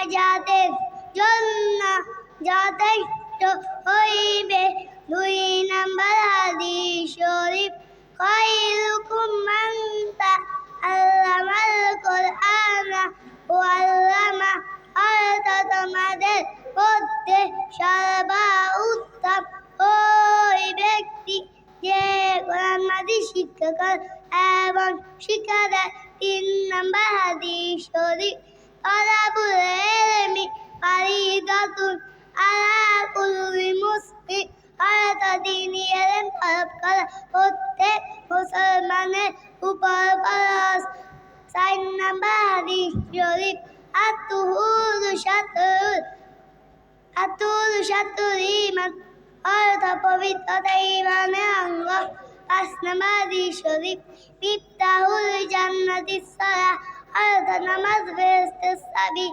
নাজাতের জন্য যথেষ্ট হইবে। 2 নাম্বার হাদিস শরীফ, খায়রুকুম মান তাআল্লামাল কুরআনা ওয়া আল্লামা। তোমাদের মধ্যে সর্বোত্তম ওই ব্যক্তি যে কোরআন হাদিস শিক্ষা করে এবং শিক্ষা দেয়। 3 নাম্বার হাদিস শরীফ, তালাবুল ইলমি ফারিদাতুন আলা কুল্লি মুসলিম। দিনী ইলম তলব করা প্রত্যেক মুসলমানের উপর ফরজ। 4 নাম্বার হাদিস শরীফ, আত-তুহুরু শাতরুল ঈমান। পবিত্রতা ঈমানের অঙ্গ। 5 নাম্বার হাদিস শরীফ, মিফতাহুল জান্নাতিস সালাহ। নামাজ বেহেশতের চাবি।